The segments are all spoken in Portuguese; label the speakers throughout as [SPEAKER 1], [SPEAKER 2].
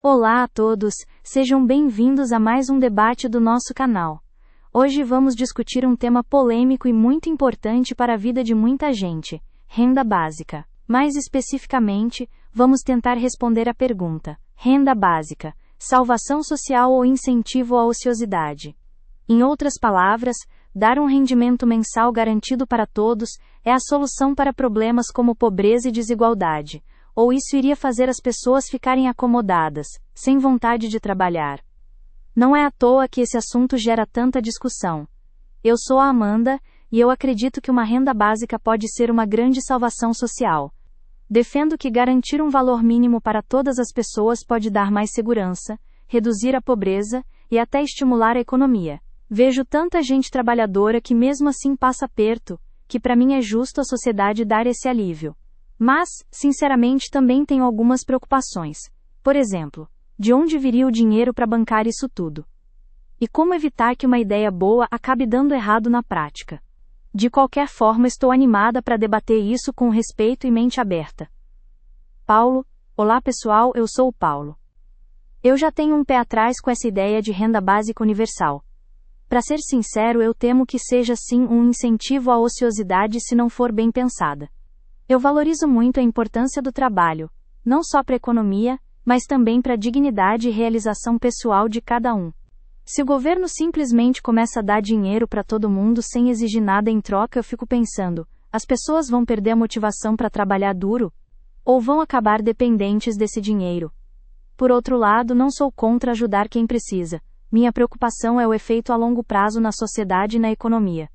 [SPEAKER 1] Olá a todos, sejam bem-vindos a mais um debate do nosso canal. Hoje vamos discutir um tema polêmico e muito importante para a vida de muita gente: renda básica. Mais especificamente, vamos tentar responder a pergunta: renda básica, salvação social ou incentivo à ociosidade? Em outras palavras, dar um rendimento mensal garantido para todos é a solução para problemas como pobreza e desigualdade. Ou isso iria fazer as pessoas ficarem acomodadas, sem vontade de trabalhar? Não é à toa que esse assunto gera tanta discussão. Eu sou a Amanda, e eu acredito que uma renda básica pode ser uma grande salvação social. Defendo que garantir um valor mínimo para todas as pessoas pode dar mais segurança, reduzir a pobreza e até estimular a economia. Vejo tanta gente trabalhadora que mesmo assim passa aperto, que para mim é justo a sociedade dar esse alívio. Mas, sinceramente, também tenho algumas preocupações. Por exemplo, de onde viria o dinheiro para bancar isso tudo? E como evitar que uma ideia boa acabe dando errado na prática? De qualquer forma, estou animada para debater isso com respeito e mente aberta. Paulo, olá pessoal, eu sou o Paulo. Eu já tenho um pé atrás com essa ideia de renda básica universal. Para ser sincero, eu temo que seja sim um incentivo à ociosidade se não for bem pensada. Eu valorizo muito a importância do trabalho, não só para a economia, mas também para a dignidade e realização pessoal de cada um. Se o governo simplesmente começa a dar dinheiro para todo mundo sem exigir nada em troca, eu fico pensando, as pessoas vão perder a motivação para trabalhar duro? Ou vão acabar dependentes desse dinheiro? Por outro lado, não sou contra ajudar quem precisa. Minha preocupação é o efeito a longo prazo na sociedade e na economia.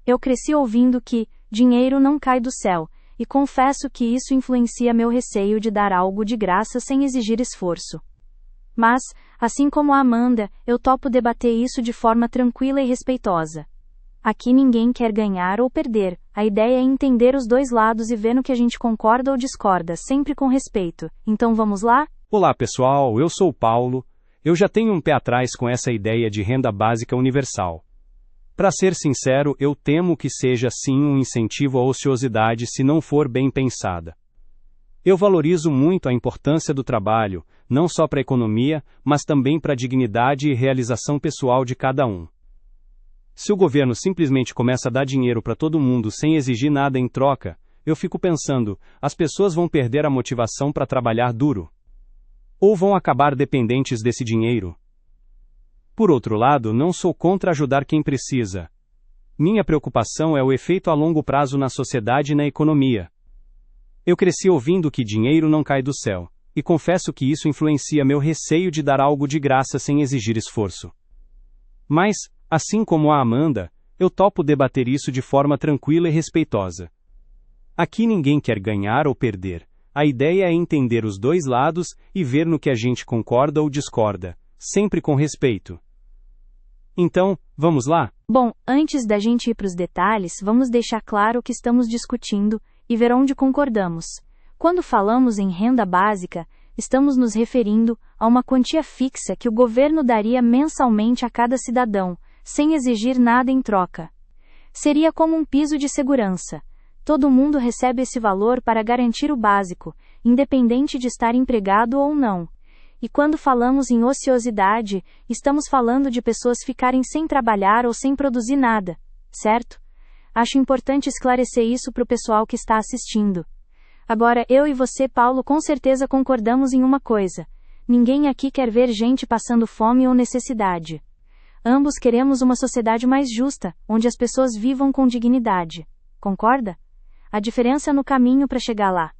[SPEAKER 1] Eu cresci ouvindo que dinheiro não cai do céu. E confesso que isso influencia meu receio de dar algo de graça sem exigir esforço. Mas, assim como a Amanda, eu topo debater isso de forma tranquila e respeitosa. Aqui ninguém quer ganhar ou perder, a ideia é entender os dois lados e ver no que a gente concorda ou discorda, sempre com respeito. Então vamos lá?
[SPEAKER 2] Olá pessoal, eu sou o Paulo. Eu já tenho um pé atrás com essa ideia de renda básica universal. Para ser sincero, eu temo que seja sim um incentivo à ociosidade se não for bem pensada. Eu valorizo muito a importância do trabalho, não só para a economia, mas também para a dignidade e realização pessoal de cada um. Se o governo simplesmente começa a dar dinheiro para todo mundo sem exigir nada em troca, eu fico pensando, as pessoas vão perder a motivação para trabalhar duro. Ou vão acabar dependentes desse dinheiro. Por outro lado, não sou contra ajudar quem precisa. Minha preocupação é o efeito a longo prazo na sociedade e na economia. Eu cresci ouvindo que dinheiro não cai do céu, e confesso que isso influencia meu receio de dar algo de graça sem exigir esforço. Mas, assim como a Amanda, eu topo debater isso de forma tranquila e respeitosa. Aqui ninguém quer ganhar ou perder. A ideia é entender os dois lados e ver no que a gente concorda ou discorda, sempre com respeito. Então, vamos lá?
[SPEAKER 1] Bom, antes da gente ir para os detalhes, vamos deixar claro o que estamos discutindo e ver onde concordamos. Quando falamos em renda básica, estamos nos referindo a uma quantia fixa que o governo daria mensalmente a cada cidadão, sem exigir nada em troca. Seria como um piso de segurança. Todo mundo recebe esse valor para garantir o básico, independente de estar empregado ou não. E quando falamos em ociosidade, estamos falando de pessoas ficarem sem trabalhar ou sem produzir nada, certo? Acho importante esclarecer isso para o pessoal que está assistindo. Agora, eu e você, Paulo, com certeza concordamos em uma coisa: ninguém aqui quer ver gente passando fome ou necessidade. Ambos queremos uma sociedade mais justa, onde as pessoas vivam com dignidade. Concorda? A diferença é no caminho para chegar lá.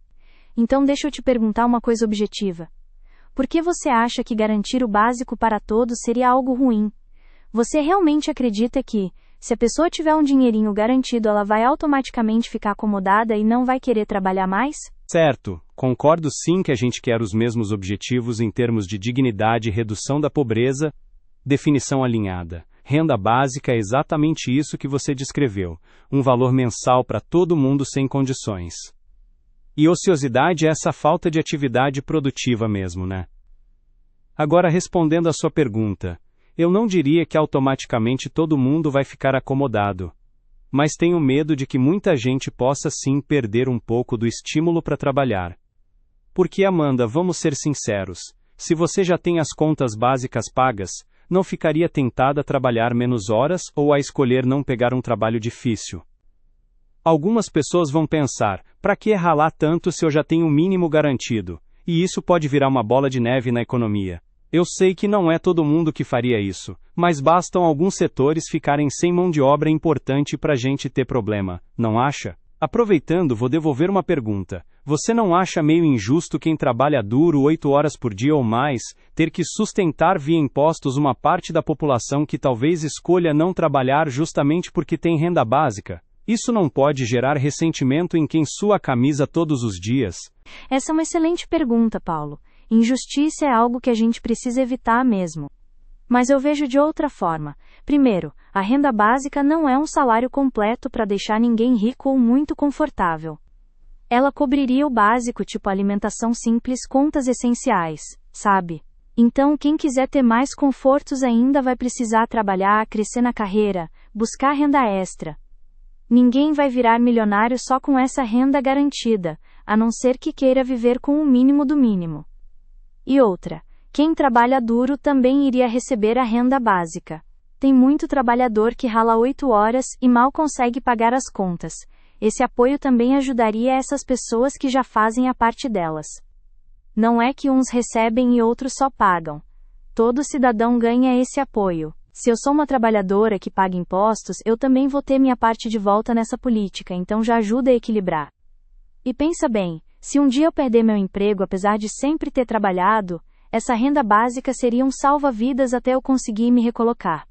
[SPEAKER 1] Então deixa eu te perguntar uma coisa objetiva. Por que você acha que garantir o básico para todos seria algo ruim? Você realmente acredita que, se a pessoa tiver um dinheirinho garantido, ela vai automaticamente ficar acomodada e não vai querer trabalhar mais?
[SPEAKER 2] Certo, concordo sim que a gente quer os mesmos objetivos em termos de dignidade e redução da pobreza. Definição alinhada. Renda básica é exatamente isso que você descreveu, um valor mensal para todo mundo sem condições. E ociosidade é essa falta de atividade produtiva mesmo, né? Agora, respondendo à sua pergunta, eu não diria que automaticamente todo mundo vai ficar acomodado. Mas tenho medo de que muita gente possa sim perder um pouco do estímulo para trabalhar. Porque, Amanda, vamos ser sinceros, Se você já tem as contas básicas pagas, não ficaria tentada a trabalhar menos horas ou a escolher não pegar um trabalho difícil? Algumas pessoas vão pensar, para que ralar tanto se eu já tenho o mínimo garantido? E isso pode virar uma bola de neve na economia. Eu sei que não é todo mundo que faria isso, mas bastam alguns setores ficarem sem mão de obra importante para a gente ter problema, não acha? Aproveitando, vou devolver uma pergunta. Você não acha meio injusto quem trabalha duro 8 horas por dia ou mais, ter que sustentar via impostos uma parte da população que talvez escolha não trabalhar justamente porque tem renda básica? Isso não pode gerar ressentimento em quem sua a camisa todos os dias?
[SPEAKER 1] Essa é uma excelente pergunta, Paulo. Injustiça é algo que a gente precisa evitar mesmo. Mas eu vejo de outra forma. Primeiro, a renda básica não é um salário completo para deixar ninguém rico ou muito confortável. Ela cobriria o básico, tipo alimentação simples, contas essenciais, sabe? Então, quem quiser ter mais confortos ainda vai precisar trabalhar, crescer na carreira, buscar renda extra. Ninguém vai virar milionário só com essa renda garantida, a não ser que queira viver com o mínimo do mínimo. E outra, quem trabalha duro também iria receber a renda básica. Tem muito trabalhador que rala 8 horas e mal consegue pagar as contas. Esse apoio também ajudaria essas pessoas que já fazem a parte delas. Não é que uns recebem e outros só pagam. Todo cidadão ganha esse apoio. Se eu sou uma trabalhadora que paga impostos, eu também vou ter minha parte de volta nessa política, então já ajuda a equilibrar. E pensa bem, se um dia eu perder meu emprego apesar de sempre ter trabalhado, essa renda básica seria um salva-vidas até eu conseguir me recolocar.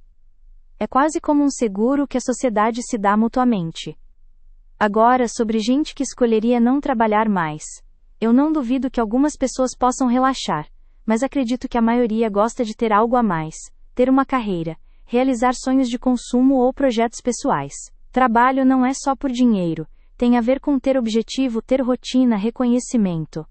[SPEAKER 1] É quase como um seguro que a sociedade se dá mutuamente. Agora, sobre gente que escolheria não trabalhar mais. Eu não duvido que algumas pessoas possam relaxar, mas acredito que a maioria gosta de ter algo a mais, ter uma carreira, realizar sonhos de consumo ou projetos pessoais. Trabalho não é só por dinheiro, tem a ver com ter objetivo, ter rotina, reconhecimento.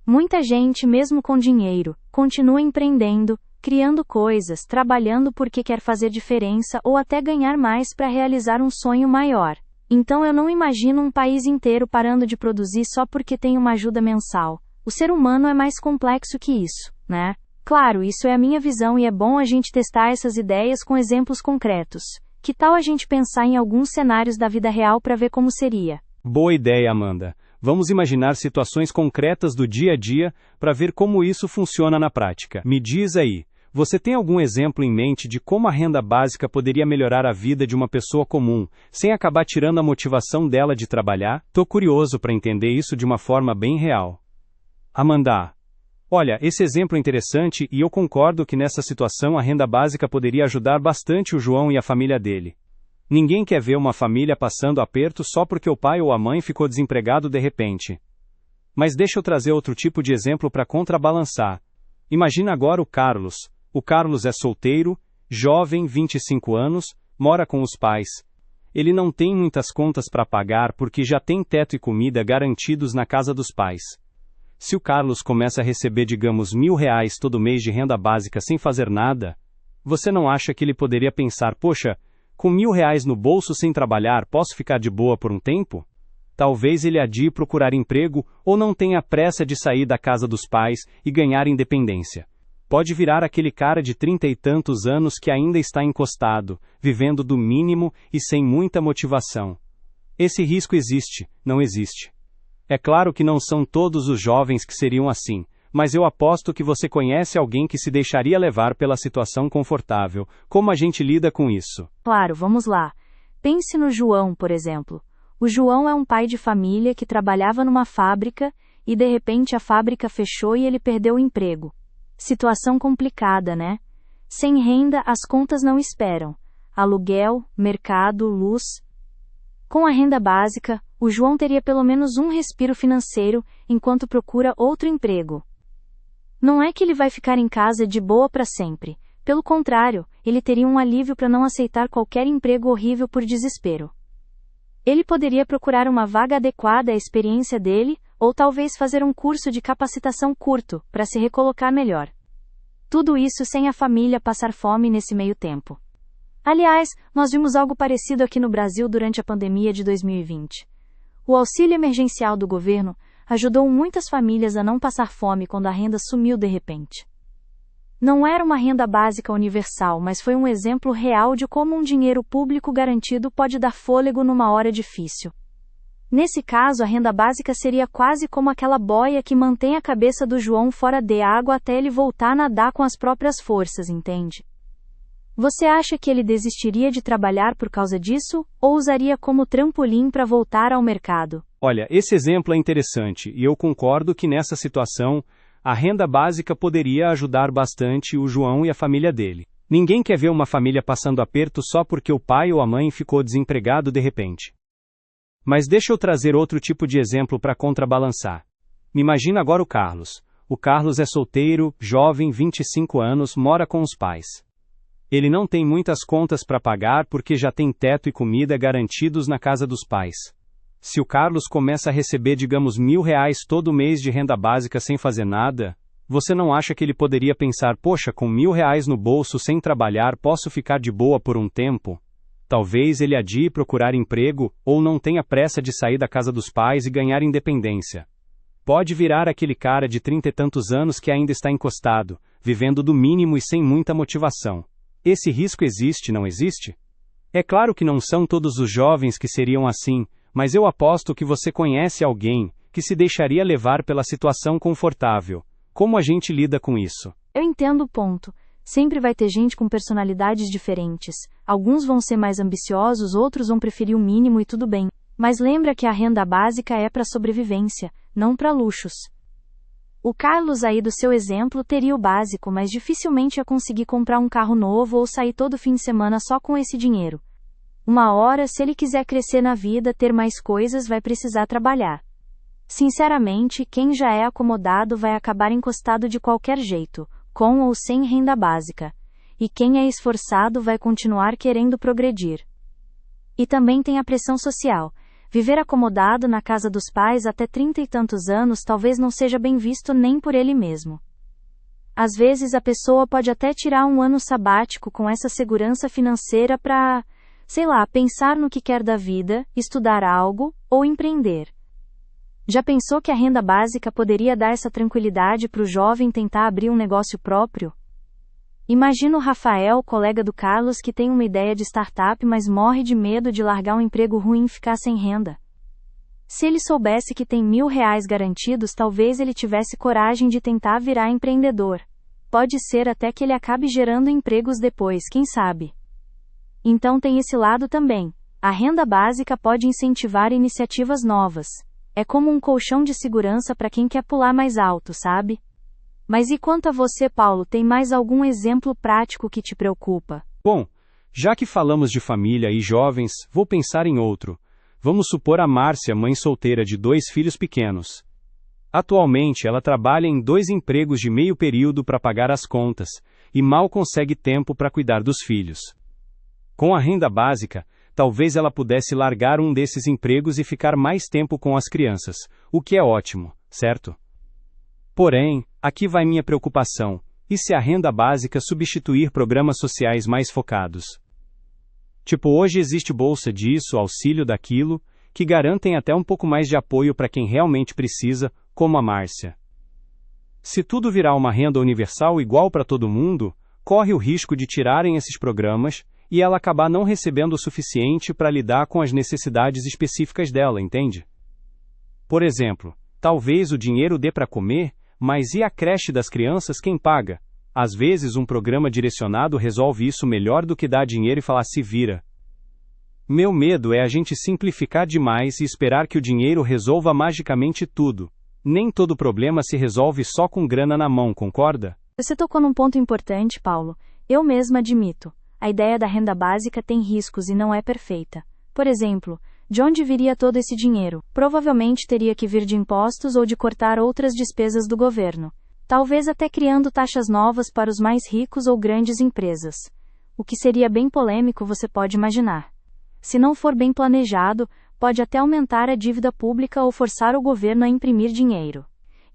[SPEAKER 1] Muita gente, mesmo com dinheiro, continua empreendendo, criando coisas, trabalhando porque quer fazer diferença ou até ganhar mais para realizar um sonho maior. Então eu não imagino um país inteiro parando de produzir só porque tem uma ajuda mensal. O ser humano é mais complexo que isso, né? Claro, isso é a minha visão e é bom a gente testar essas ideias com exemplos concretos. Que tal a gente pensar em alguns cenários da vida real para ver como seria?
[SPEAKER 2] Boa ideia, Amanda. Vamos imaginar situações concretas do dia a dia para ver como isso funciona na prática. Me diz aí, você tem algum exemplo em mente de como a renda básica poderia melhorar a vida de uma pessoa comum, sem acabar tirando a motivação dela de trabalhar? Tô curioso para entender isso de uma forma bem real. Amanda, olha, esse exemplo é interessante e eu concordo que nessa situação a renda básica poderia ajudar bastante o João e a família dele. Ninguém quer ver uma família passando aperto só porque o pai ou a mãe ficou desempregado de repente. Mas deixa eu trazer outro tipo de exemplo para contrabalançar. Imagina agora o Carlos. O Carlos é solteiro, jovem, 25 anos, mora com os pais. Ele não tem muitas contas para pagar porque já tem teto e comida garantidos na casa dos pais. Se o Carlos começa a receber, digamos, R$1.000 todo mês de renda básica sem fazer nada, você não acha que ele poderia pensar, poxa, com R$1.000 no bolso sem trabalhar, posso ficar de boa por um tempo? Talvez ele adie procurar emprego ou não tenha pressa de sair da casa dos pais e ganhar independência. Pode virar aquele cara de 30 e tantos anos que ainda está encostado, vivendo do mínimo e sem muita motivação. Esse risco existe, não existe. É claro que não são todos os jovens que seriam assim, mas eu aposto que você conhece alguém que se deixaria levar pela situação confortável. Como a gente lida com isso?
[SPEAKER 1] Claro, vamos lá. Pense no João, por exemplo. O João é um pai de família que trabalhava numa fábrica e de repente a fábrica fechou e ele perdeu o emprego. Situação complicada, né? Sem renda, as contas não esperam. Aluguel, mercado, luz. Com a renda básica, o João teria pelo menos um respiro financeiro enquanto procura outro emprego. Não é que ele vai ficar em casa de boa para sempre. Pelo contrário, ele teria um alívio para não aceitar qualquer emprego horrível por desespero. Ele poderia procurar uma vaga adequada à experiência dele, ou talvez fazer um curso de capacitação curto, para se recolocar melhor. Tudo isso sem a família passar fome nesse meio tempo. Aliás, nós vimos algo parecido aqui no Brasil durante a pandemia de 2020. O auxílio emergencial do governo ajudou muitas famílias a não passar fome quando a renda sumiu de repente. Não era uma renda básica universal, mas foi um exemplo real de como um dinheiro público garantido pode dar fôlego numa hora difícil. Nesse caso, a renda básica seria quase como aquela boia que mantém a cabeça do João fora da água até ele voltar a nadar com as próprias forças, entende? Você acha que ele desistiria de trabalhar por causa disso, ou usaria como trampolim para voltar ao mercado?
[SPEAKER 2] Olha, esse exemplo é interessante e eu concordo que nessa situação, a renda básica poderia ajudar bastante o João e a família dele. Ninguém quer ver uma família passando aperto só porque o pai ou a mãe ficou desempregado de repente. Mas deixa eu trazer outro tipo de exemplo para contrabalançar. Me imagina agora o Carlos. O Carlos é solteiro, jovem, 25 anos, mora com os pais. Ele não tem muitas contas para pagar porque já tem teto e comida garantidos na casa dos pais. Se o Carlos começa a receber, digamos, R$1.000 todo mês de renda básica sem fazer nada, você não acha que ele poderia pensar, poxa, com R$1.000 no bolso sem trabalhar posso ficar de boa por um tempo? Talvez ele adie procurar emprego, ou não tenha pressa de sair da casa dos pais e ganhar independência. Pode virar aquele cara de 30 e tantos anos que ainda está encostado, vivendo do mínimo e sem muita motivação. Esse risco existe, não existe? É claro que não são todos os jovens que seriam assim, mas eu aposto que você conhece alguém que se deixaria levar pela situação confortável. Como a gente lida com isso?
[SPEAKER 1] Eu entendo o ponto. Sempre vai ter gente com personalidades diferentes. Alguns vão ser mais ambiciosos, outros vão preferir o mínimo e tudo bem. Mas lembra que a renda básica é para sobrevivência, não para luxos. O Carlos aí do seu exemplo teria o básico, mas dificilmente ia conseguir comprar um carro novo ou sair todo fim de semana só com esse dinheiro. Uma hora, se ele quiser crescer na vida, ter mais coisas, vai precisar trabalhar. Sinceramente, quem já é acomodado vai acabar encostado de qualquer jeito, com ou sem renda básica. E quem é esforçado vai continuar querendo progredir. E também tem a pressão social. Viver acomodado na casa dos pais até 30 e tantos anos talvez não seja bem visto nem por ele mesmo. Às vezes a pessoa pode até tirar um ano sabático com essa segurança financeira para, pensar no que quer da vida, estudar algo, ou empreender. Já pensou que a renda básica poderia dar essa tranquilidade para o jovem tentar abrir um negócio próprio? Imagina o Rafael, colega do Carlos, que tem uma ideia de startup, mas morre de medo de largar um emprego ruim e ficar sem renda. Se ele soubesse que tem R$1.000 garantidos, talvez ele tivesse coragem de tentar virar empreendedor. Pode ser até que ele acabe gerando empregos depois, quem sabe? Então tem esse lado também. A renda básica pode incentivar iniciativas novas. É como um colchão de segurança para quem quer pular mais alto, sabe? Mas e quanto a você, Paulo, tem mais algum exemplo prático que te preocupa?
[SPEAKER 2] Bom, já que falamos de família e jovens, vou pensar em outro. Vamos supor a Márcia, mãe solteira de 2 filhos pequenos. Atualmente, ela trabalha em 2 empregos de meio período para pagar as contas, e mal consegue tempo para cuidar dos filhos. Com a renda básica, talvez ela pudesse largar um desses empregos e ficar mais tempo com as crianças, o que é ótimo, certo? Porém, aqui vai minha preocupação: e se a renda básica substituir programas sociais mais focados? Tipo, hoje existe bolsa disso, auxílio daquilo, que garantem até um pouco mais de apoio para quem realmente precisa, como a Márcia. Se tudo virar uma renda universal igual para todo mundo, corre o risco de tirarem esses programas e ela acabar não recebendo o suficiente para lidar com as necessidades específicas dela, entende? Por exemplo, talvez o dinheiro dê para comer, mas e a creche das crianças quem paga? Às vezes um programa direcionado resolve isso melhor do que dar dinheiro e falar se vira. Meu medo é a gente simplificar demais e esperar que o dinheiro resolva magicamente tudo. Nem todo problema se resolve só com grana na mão, concorda?
[SPEAKER 1] Você tocou num ponto importante, Paulo. Eu mesma admito. A ideia da renda básica tem riscos e não é perfeita. Por exemplo, de onde viria todo esse dinheiro? Provavelmente teria que vir de impostos ou de cortar outras despesas do governo. Talvez até criando taxas novas para os mais ricos ou grandes empresas. O que seria bem polêmico, você pode imaginar. Se não for bem planejado, pode até aumentar a dívida pública ou forçar o governo a imprimir dinheiro.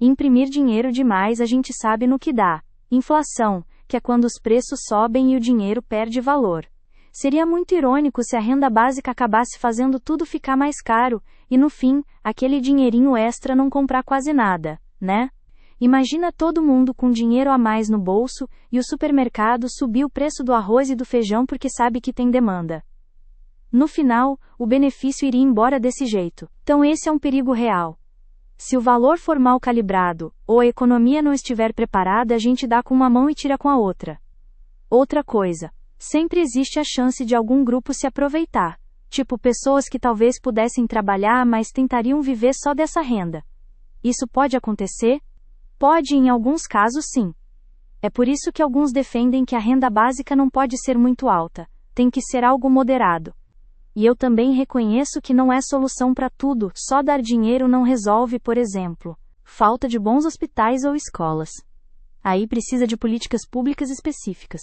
[SPEAKER 1] E imprimir dinheiro demais a gente sabe no que dá. Inflação, que é quando os preços sobem e o dinheiro perde valor. Seria muito irônico se a renda básica acabasse fazendo tudo ficar mais caro, e no fim, aquele dinheirinho extra não comprar quase nada, né? Imagina todo mundo com dinheiro a mais no bolso, e o supermercado subir o preço do arroz e do feijão porque sabe que tem demanda. No final, o benefício iria embora desse jeito. Então esse é um perigo real. Se o valor for mal calibrado, ou a economia não estiver preparada, a gente dá com uma mão e tira com a outra. Outra coisa. Sempre existe a chance de algum grupo se aproveitar, tipo pessoas que talvez pudessem trabalhar, mas tentariam viver só dessa renda. Isso pode acontecer? Pode, em alguns casos, sim. É por isso que alguns defendem que a renda básica não pode ser muito alta, tem que ser algo moderado. E eu também reconheço que não é solução para tudo, só dar dinheiro não resolve, por exemplo, falta de bons hospitais ou escolas. Aí precisa de políticas públicas específicas.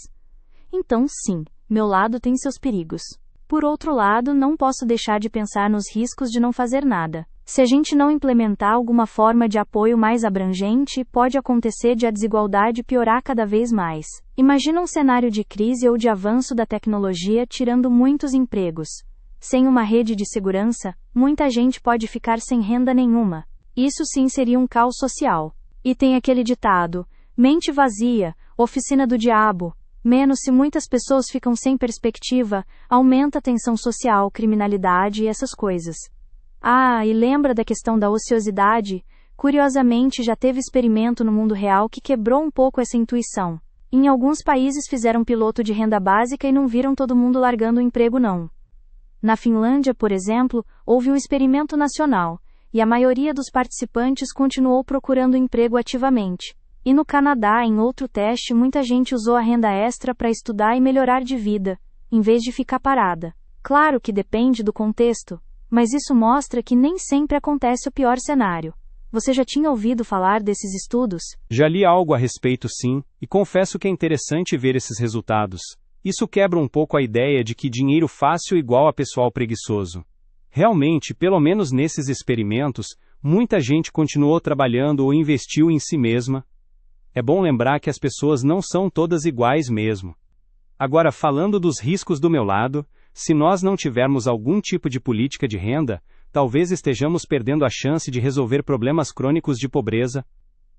[SPEAKER 1] Então, sim, meu lado tem seus perigos. Por outro lado, não posso deixar de pensar nos riscos de não fazer nada. Se a gente não implementar alguma forma de apoio mais abrangente, pode acontecer de a desigualdade piorar cada vez mais. Imagina um cenário de crise ou de avanço da tecnologia tirando muitos empregos. Sem uma rede de segurança, muita gente pode ficar sem renda nenhuma. Isso sim seria um caos social. E tem aquele ditado: mente vazia, oficina do diabo. Menos se muitas pessoas ficam sem perspectiva, aumenta a tensão social, criminalidade e essas coisas. Ah, e lembra da questão da ociosidade? Curiosamente, já teve experimento no mundo real que quebrou um pouco essa intuição. Em alguns países fizeram piloto de renda básica e não viram todo mundo largando o emprego não. Na Finlândia, por exemplo, houve um experimento nacional, e a maioria dos participantes continuou procurando emprego ativamente. E no Canadá, em outro teste, muita gente usou a renda extra para estudar e melhorar de vida, em vez de ficar parada. Claro que depende do contexto, mas isso mostra que nem sempre acontece o pior cenário. Você já tinha ouvido falar desses estudos?
[SPEAKER 2] Já li algo a respeito sim, e confesso que é interessante ver esses resultados. Isso quebra um pouco a ideia de que dinheiro fácil igual a pessoal preguiçoso. Realmente, pelo menos nesses experimentos, muita gente continuou trabalhando ou investiu em si mesma. É bom lembrar que as pessoas não são todas iguais mesmo. Agora, falando dos riscos do meu lado, se nós não tivermos algum tipo de política de renda, talvez estejamos perdendo a chance de resolver problemas crônicos de pobreza.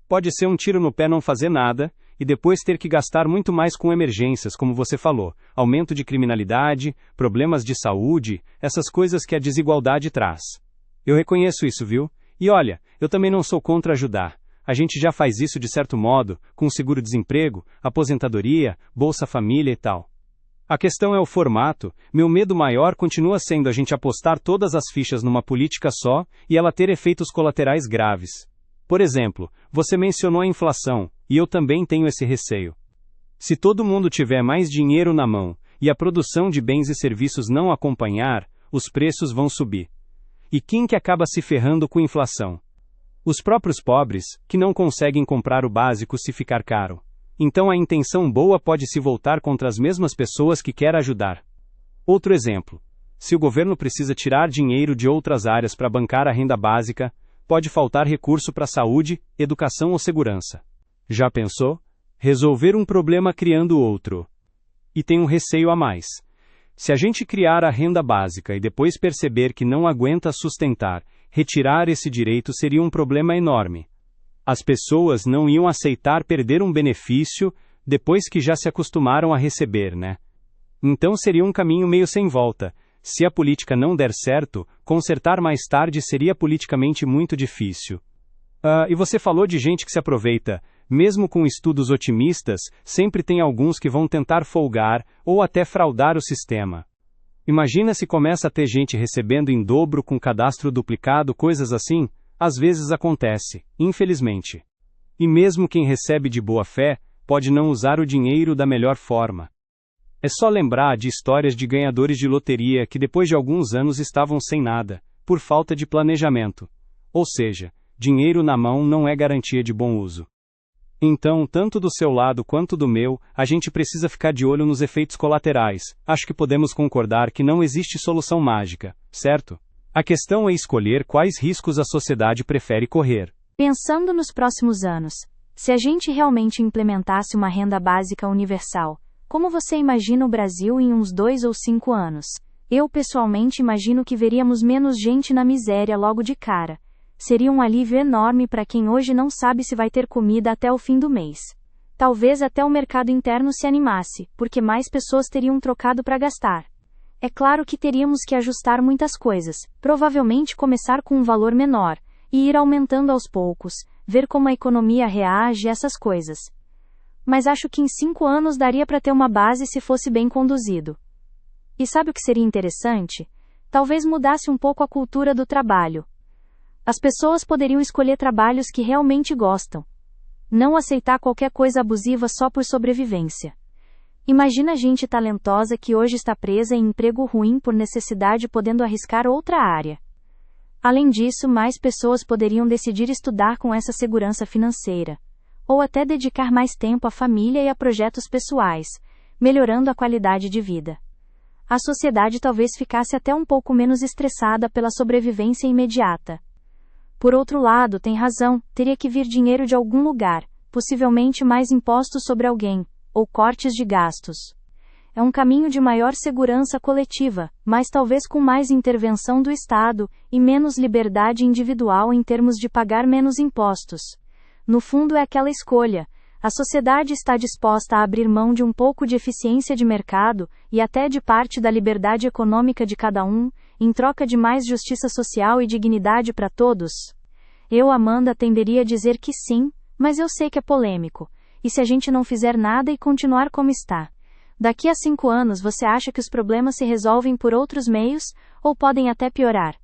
[SPEAKER 2] Pode ser um tiro no pé não fazer nada, e depois ter que gastar muito mais com emergências, como você falou, aumento de criminalidade, problemas de saúde, essas coisas que a desigualdade traz. Eu reconheço isso, viu? E olha, eu também não sou contra ajudar. A gente já faz isso de certo modo, com seguro-desemprego, aposentadoria, Bolsa Família e tal. A questão é o formato. Meu medo maior continua sendo a gente apostar todas as fichas numa política só, e ela ter efeitos colaterais graves. Por exemplo, você mencionou a inflação, e eu também tenho esse receio. Se todo mundo tiver mais dinheiro na mão, e a produção de bens e serviços não acompanhar, os preços vão subir. E quem que acaba se ferrando com inflação? Os próprios pobres, que não conseguem comprar o básico se ficar caro. Então a intenção boa pode se voltar contra as mesmas pessoas que quer ajudar. Outro exemplo. Se o governo precisa tirar dinheiro de outras áreas para bancar a renda básica, pode faltar recurso para saúde, educação ou segurança. Já pensou? Resolver um problema criando outro. E tem um receio a mais. Se a gente criar a renda básica e depois perceber que não aguenta sustentar, retirar esse direito seria um problema enorme. As pessoas não iam aceitar perder um benefício depois que já se acostumaram a receber, né? Então seria um caminho meio sem volta. Se a política não der certo, consertar mais tarde seria politicamente muito difícil. E você falou de gente que se aproveita. Mesmo com estudos otimistas, sempre tem alguns que vão tentar folgar ou até fraudar o sistema. Imagina se começa a ter gente recebendo em dobro com cadastro duplicado, coisas assim. Às vezes acontece, infelizmente. E mesmo quem recebe de boa fé, pode não usar o dinheiro da melhor forma. É só lembrar de histórias de ganhadores de loteria que depois de alguns anos estavam sem nada, por falta de planejamento. Ou seja, dinheiro na mão não é garantia de bom uso. Então, tanto do seu lado quanto do meu, a gente precisa ficar de olho nos efeitos colaterais. Acho que podemos concordar que não existe solução mágica, certo? A questão é escolher quais riscos a sociedade prefere correr.
[SPEAKER 1] Pensando nos próximos anos, se a gente realmente implementasse uma renda básica universal, Como você imagina o Brasil em uns 2 ou 5 anos? Eu pessoalmente imagino que veríamos menos gente na miséria logo de cara. Seria um alívio enorme para quem hoje não sabe se vai ter comida até o fim do mês. Talvez até o mercado interno se animasse, porque mais pessoas teriam trocado para gastar. É claro que teríamos que ajustar muitas coisas, provavelmente começar com um valor menor, e ir aumentando aos poucos, ver como a economia reage a essas coisas. Mas acho que em 5 anos daria para ter uma base se fosse bem conduzido. E sabe o que seria interessante? Talvez mudasse um pouco a cultura do trabalho. As pessoas poderiam escolher trabalhos que realmente gostam. Não aceitar qualquer coisa abusiva só por sobrevivência. Imagina gente talentosa que hoje está presa em emprego ruim por necessidade podendo arriscar outra área. Além disso, mais pessoas poderiam decidir estudar com essa segurança financeira. Ou até dedicar mais tempo à família e a projetos pessoais, melhorando a qualidade de vida. A sociedade talvez ficasse até um pouco menos estressada pela sobrevivência imediata. Por outro lado, tem razão, teria que vir dinheiro de algum lugar, possivelmente mais impostos sobre alguém, ou cortes de gastos. É um caminho de maior segurança coletiva, mas talvez com mais intervenção do Estado, e menos liberdade individual em termos de pagar menos impostos. No fundo é aquela escolha. A sociedade está disposta a abrir mão de um pouco de eficiência de mercado, e até de parte da liberdade econômica de cada um, em troca de mais justiça social e dignidade para todos? Eu, Amanda, tenderia a dizer que sim, mas eu sei que é polêmico. E se a gente não fizer nada e continuar como está? Daqui a 5 anos você acha que os problemas se resolvem por outros meios, ou podem até piorar?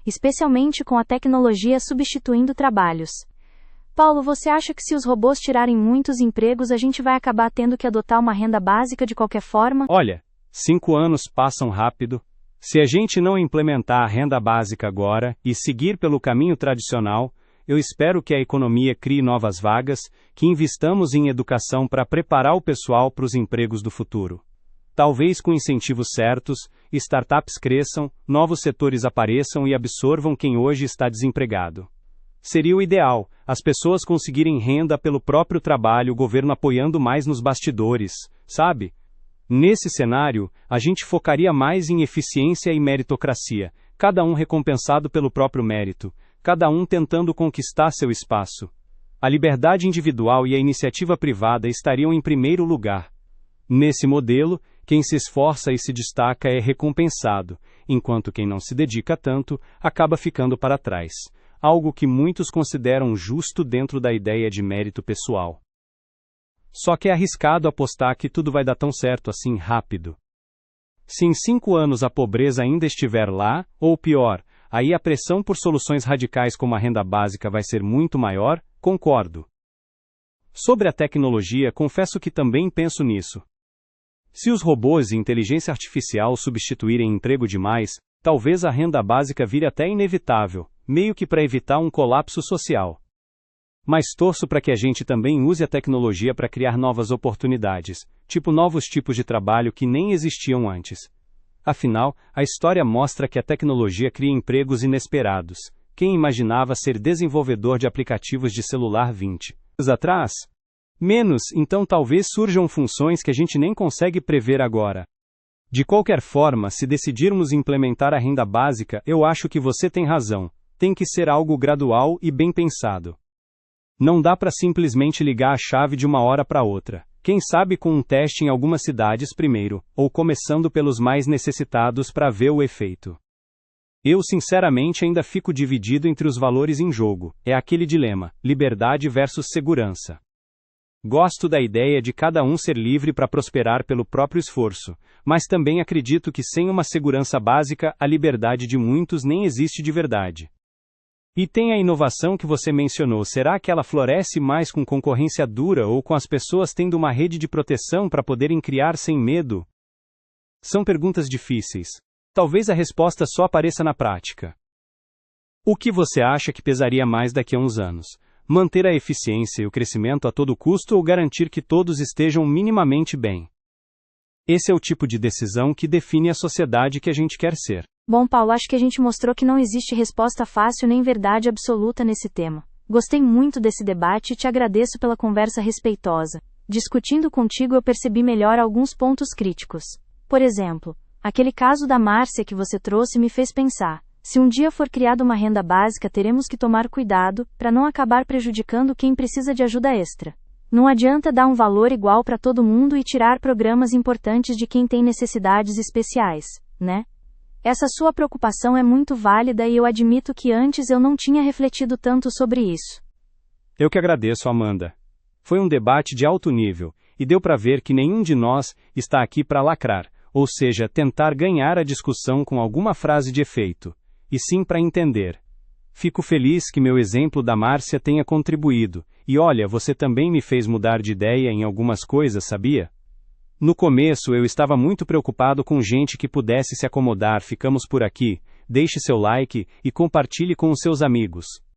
[SPEAKER 1] Especialmente com a tecnologia substituindo trabalhos. Paulo, você acha que se os robôs tirarem muitos empregos a gente vai acabar tendo que adotar uma renda básica de qualquer forma?
[SPEAKER 2] Olha, 5 anos passam rápido. Se a gente não implementar a renda básica agora e seguir pelo caminho tradicional, eu espero que a economia crie novas vagas, que investamos em educação para preparar o pessoal para os empregos do futuro. Talvez com incentivos certos, startups cresçam, novos setores apareçam e absorvam quem hoje está desempregado. Seria o ideal, as pessoas conseguirem renda pelo próprio trabalho, o governo apoiando mais nos bastidores, sabe? Nesse cenário, a gente focaria mais em eficiência e meritocracia, cada um recompensado pelo próprio mérito, cada um tentando conquistar seu espaço. A liberdade individual e a iniciativa privada estariam em primeiro lugar. Nesse modelo, quem se esforça e se destaca é recompensado, enquanto quem não se dedica tanto, acaba ficando para trás. Algo que muitos consideram justo dentro da ideia de mérito pessoal. Só que é arriscado apostar que tudo vai dar tão certo assim rápido. Se em 5 anos a pobreza ainda estiver lá, ou pior, aí a pressão por soluções radicais como a renda básica vai ser muito maior, concordo. Sobre a tecnologia, confesso que também penso nisso. Se os robôs e inteligência artificial substituírem emprego demais, talvez a renda básica vire até inevitável, meio que para evitar um colapso social. Mas torço para que a gente também use a tecnologia para criar novas oportunidades, tipo novos tipos de trabalho que nem existiam antes. Afinal, a história mostra que a tecnologia cria empregos inesperados. Quem imaginava ser desenvolvedor de aplicativos de celular 20 anos atrás? Menos, então talvez surjam funções que a gente nem consegue prever agora. De qualquer forma, se decidirmos implementar a renda básica, eu acho que você tem razão. Tem que ser algo gradual e bem pensado. Não dá para simplesmente ligar a chave de uma hora para outra. Quem sabe com um teste em algumas cidades primeiro, ou começando pelos mais necessitados para ver o efeito. Eu sinceramente ainda fico dividido entre os valores em jogo. É aquele dilema, liberdade versus segurança. Gosto da ideia de cada um ser livre para prosperar pelo próprio esforço, mas também acredito que sem uma segurança básica, a liberdade de muitos nem existe de verdade. E tem a inovação que você mencionou, será que ela floresce mais com concorrência dura ou com as pessoas tendo uma rede de proteção para poderem criar sem medo? São perguntas difíceis. Talvez a resposta só apareça na prática. O que você acha que pesaria mais daqui a uns anos? Manter a eficiência e o crescimento a todo custo ou garantir que todos estejam minimamente bem? Esse é o tipo de decisão que define a sociedade que a gente quer ser.
[SPEAKER 1] Bom, Paulo, acho que a gente mostrou que não existe resposta fácil nem verdade absoluta nesse tema. Gostei muito desse debate e te agradeço pela conversa respeitosa. Discutindo contigo eu percebi melhor alguns pontos críticos. Por exemplo, aquele caso da Márcia que você trouxe me fez pensar: se um dia for criada uma renda básica, teremos que tomar cuidado para não acabar prejudicando quem precisa de ajuda extra. Não adianta dar um valor igual para todo mundo e tirar programas importantes de quem tem necessidades especiais, né? Essa sua preocupação é muito válida e eu admito que antes eu não tinha refletido tanto sobre isso.
[SPEAKER 2] Eu que agradeço, Amanda. Foi um debate de alto nível, e deu para ver que nenhum de nós está aqui para lacrar, ou seja, tentar ganhar a discussão com alguma frase de efeito, e sim para entender. Fico feliz que meu exemplo da Márcia tenha contribuído, e olha, você também me fez mudar de ideia em algumas coisas, sabia? No começo eu estava muito preocupado com gente que pudesse se acomodar. Ficamos por aqui, deixe seu like e compartilhe com os seus amigos.